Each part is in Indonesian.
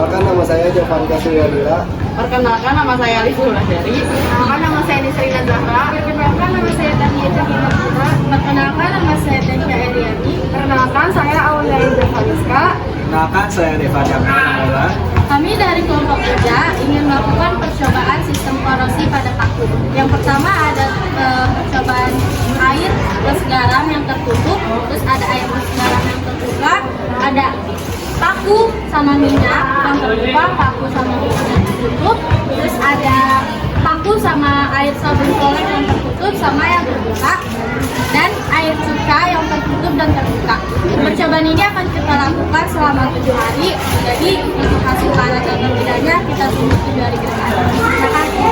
Perkenalkan, nama saya Jovan Kasuryadila. Perkenalkan, nama saya Alif Wulandari. Perkenalkan, nama saya Nisrina Zahra. Perkenalkan, nama saya Tania Cahina Putra. Perkenalkan, nama saya Tasya Eriani. Perkenalkan, saya Aulia Indra Fariska. Perkenalkan, saya Deva Jamila. Kami dari kelompok kerja ingin melakukan percobaan sistem korosi pada paku. Yang pertama ada percobaan air plus garam yang tertutup, terus ada air plus garam yang terbuka, ada paku sama minyak yang terbuka, paku sama minyak yang tertutup, terus ada paku sama air sabun kolek yang tertutup sama yang terbuka, dan air cuka yang tertutup dan terbuka. Percobaan ini akan kita lakukan selama 7 hari. Jadi untuk hasil para contoh bedanya kita tunggu 7 hari ke depan. Terima kasih.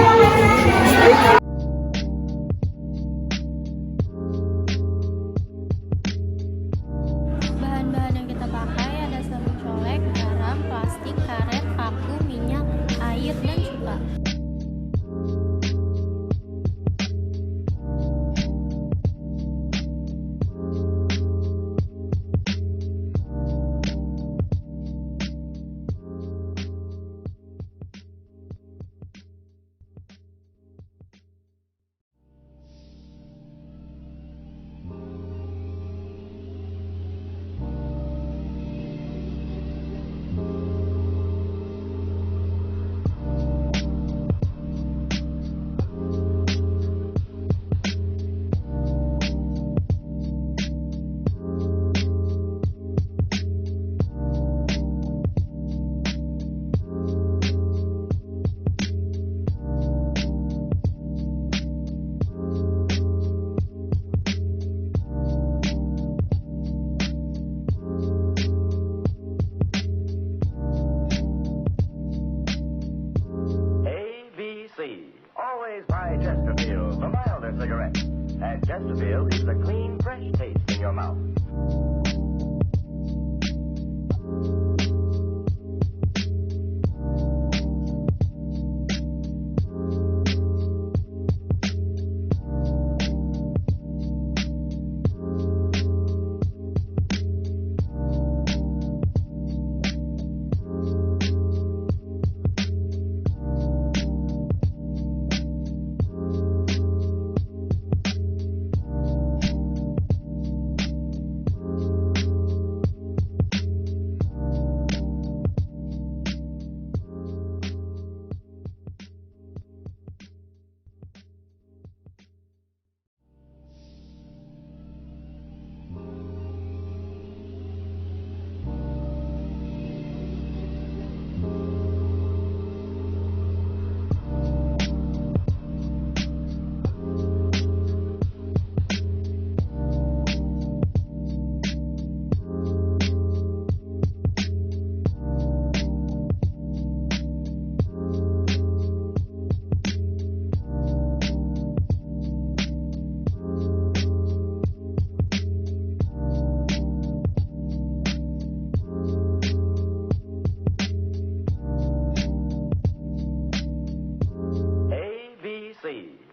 Bahan-bahan yang kita pakai ada sabun colek, garam, plastik, karet, paku, minyak, air, dan cuka. Always buy Chesterfield, the milder cigarette. And Chesterfield is the clean, fresh taste in your mouth.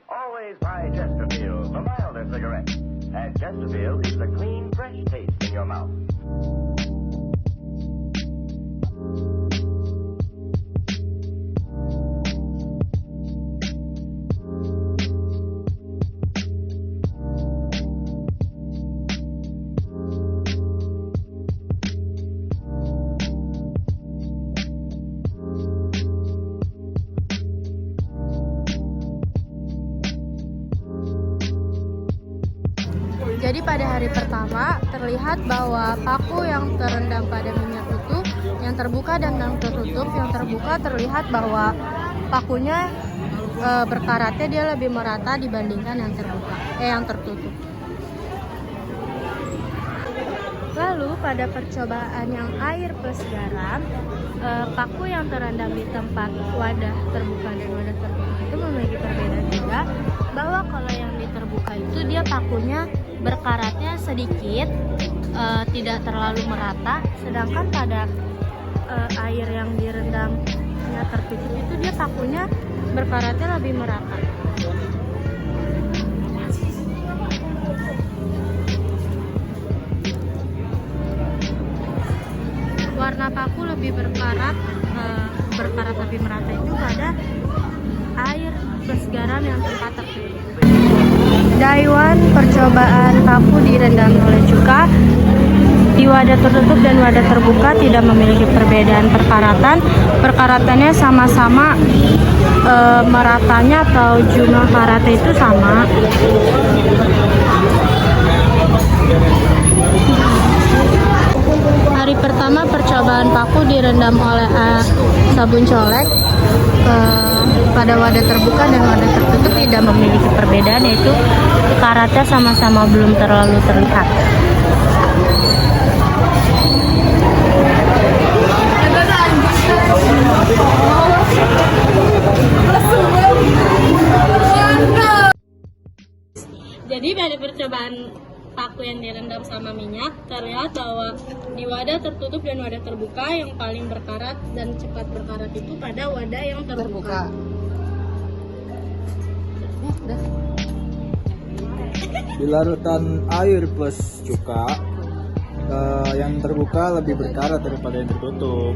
Always buy Chesterfield, the milder cigarette. And Chesterfield is the clean, fresh taste in your mouth. Jadi pada hari pertama terlihat bahwa paku yang terendam pada minyak itu yang terbuka dan yang tertutup. Yang terbuka terlihat bahwa pakunya berkaratnya dia lebih merata dibandingkan yang tertutup. Lalu pada percobaan yang air plus garam, paku yang terendam di tempat wadah terbuka dan wadah tertutup itu memiliki perbedaan juga, bahwa kalau yang di terbuka itu dia pakunya berkaratnya sedikit, tidak terlalu merata, sedangkan pada air yang direndamnya tertutup itu dia pakunya berkaratnya lebih merata. Warna paku lebih berkarat berkarat lebih merata itu pada air plus garam yang tempat tertutup. Daiwan percobaan paku direndam oleh cuka di wadah tertutup dan wadah terbuka tidak memiliki perbedaan perkaratan. Perkaratannya sama-sama meratanya atau jumlah karatnya itu sama. Hari pertama percobaan paku direndam oleh sabun colek pada wadah terbuka dan wadah tertutup tidak memiliki perbedaan, yaitu karatnya sama-sama belum terlalu terlihat. Jadi pada percobaan paku yang direndam sama minyak, terlihat bahwa di wadah tertutup dan wadah terbuka yang paling berkarat dan cepat berkarat itu pada wadah yang terbuka. Di larutan air plus cuka, yang terbuka lebih berkarat daripada yang tertutup.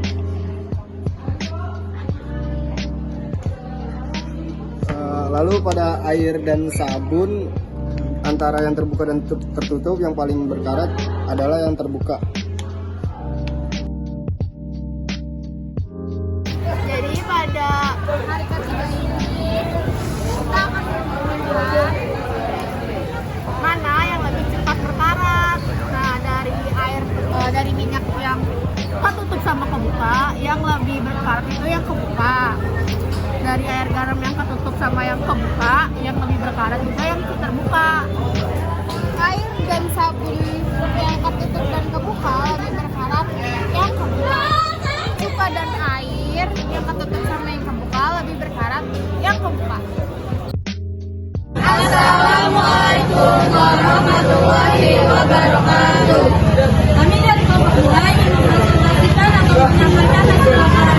Lalu pada air dan sabun, antara yang terbuka dan tertutup yang paling berkarat adalah yang terbuka. Jadi pada hari ketiga ini kita akan melihat mana yang lebih cepat berkarat. Nah, dari minyak yang ketutup sama kebuka, yang lebih berkarat itu yang kebuka. Dari air garam yang ketutup sama yang kebuka, yang lebih berkarat juga yang terbuka. Air dan sabun yang ketutup dan kebuka lebih berkarat yang kebuka. Cuka dan air yang ketutup sama yang kebuka lebih berkarat yang kebuka. Assalamualaikum warahmatullahi wabarakatuh. Kami dari kelompok 2 ingin mempresentasikan atau menyampaikan hasil laporan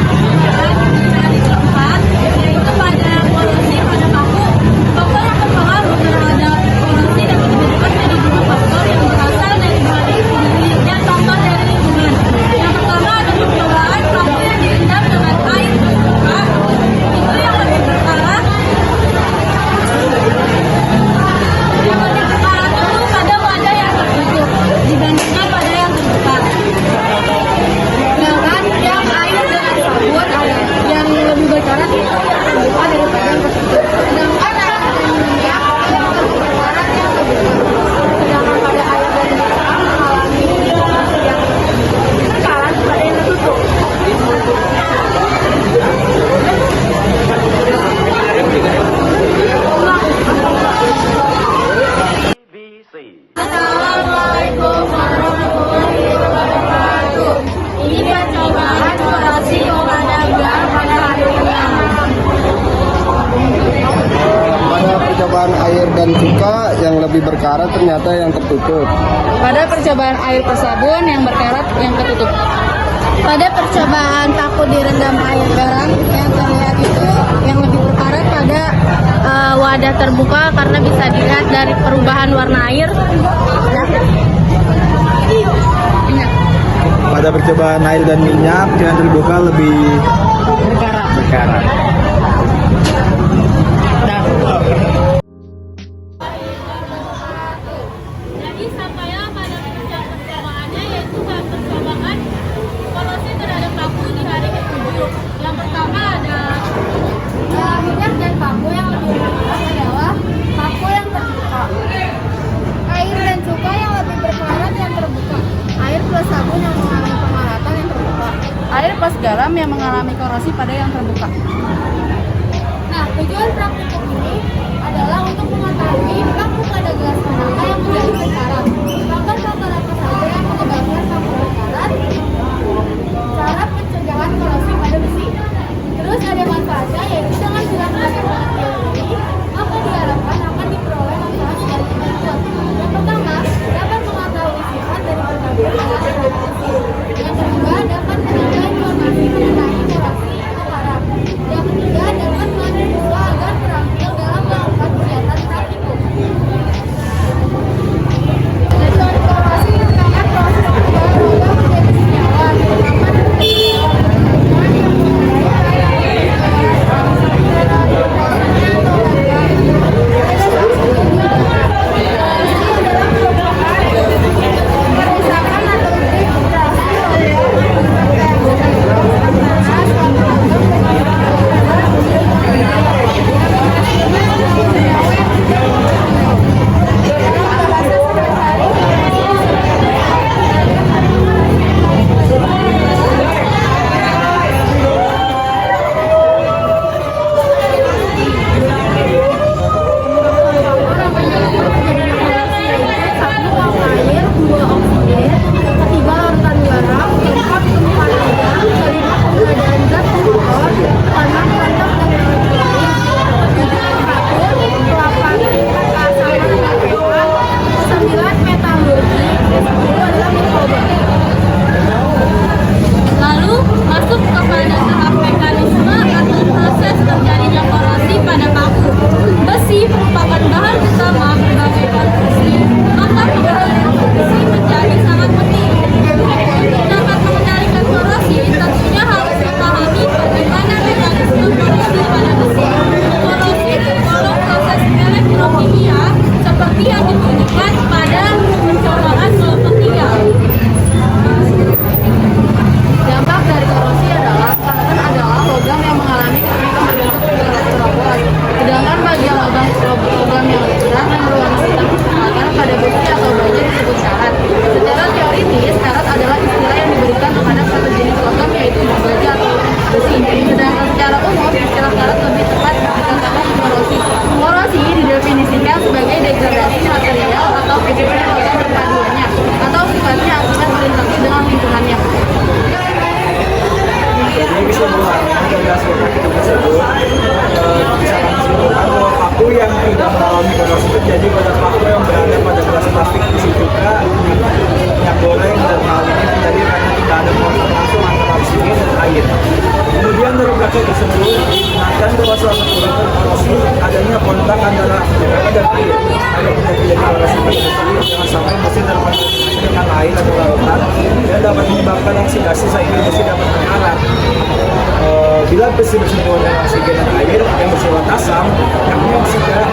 dari keempat, yaitu pada polusi pada paku. Faktor yang berpengaruh terhadap polusi dapat diberikan dari dua faktor yang berasal dari bahan sendiri dan faktor dari lingkungan. Yang pertama ada percobaan paku yang direndam dengan air terbuka, itu yang lebih berkarat. Yang lebih berkarat itu pada wadah yang tertutup dibandingkan pada yang terbuka. Sedangkan yang air dengan sabun yang lebih berkarat itu yang terbuka daripada yang tertutup. Sedangkan air dan minyak yang lebih berkarat yang terbuka. Sedangkan pada air dan garam mengalami polusi yang berkarat pada yang tertutup. ABC. Assalamualaikum warahmatullahi wabarakatuh. Ini percobaan korasi pada gelar pada hari pertama. Pada percobaan air dan cuka yang lebih berkarat ternyata yang tertutup. Pada percobaan air per sabun yang berkarat yang ketutup. Pada percobaan paku direndam air garam yang terlihat itu yang lebih berkarat pada Wadah terbuka karena bisa dilihat dari perubahan warna air. Pada percobaan air dan minyak yang terbuka lebih berkarat. Jadi sampailah pada percobaannya, yaitu percobaan polusi terhadap paku di hari ke-7. Yang pertama ada minyak dan paku yang lebih berkarat adalah paku yang terbuka. Air dan cuka yang lebih berkarat yang terbuka. Air plus sabun yang mengalami pengaratan yang terbuka. Air plus garam yang mengalami korosi pada yang terbuka. Nah, tujuan praktikum ini adalah untuk mengetahui paku pada gelas manakah yang menjadi berkarat, faktor-faktor apa saja yang menyebabkan paku berkarat, cara pencegahan korosi pada besi. Terus ada manfaatnya, yaitu dengan dilakukan penelitian ini, maka diharapkan akan diperoleh manfaat dari penelitian. Yang pertama, dapat mengetahui sifat dari berbagai pengalaman besi. Yang kedua, dapat menambah informasi mengenai korosi berkarat. mengalami korosif terjadi pada paku yang berada pada gelas plastik isi juga minyak goreng, dan hal ini terjadi karena tidak ada kontak langsung antara oksigen dan air. Kemudian dari kaca tersebut akan bahwa salah satu faktor korosi adanya kontak antara udara dan air. Agar tidak terjadi korosi tersebut, jangan sampai mesin terkontaminasi dengan air atau lautan dan dapat menyebabkan oksidasi sehingga mesin dapat mengarat. Bila besi bersinggungan dengan oksigen dan air yang bersifat asam, yakni oksigen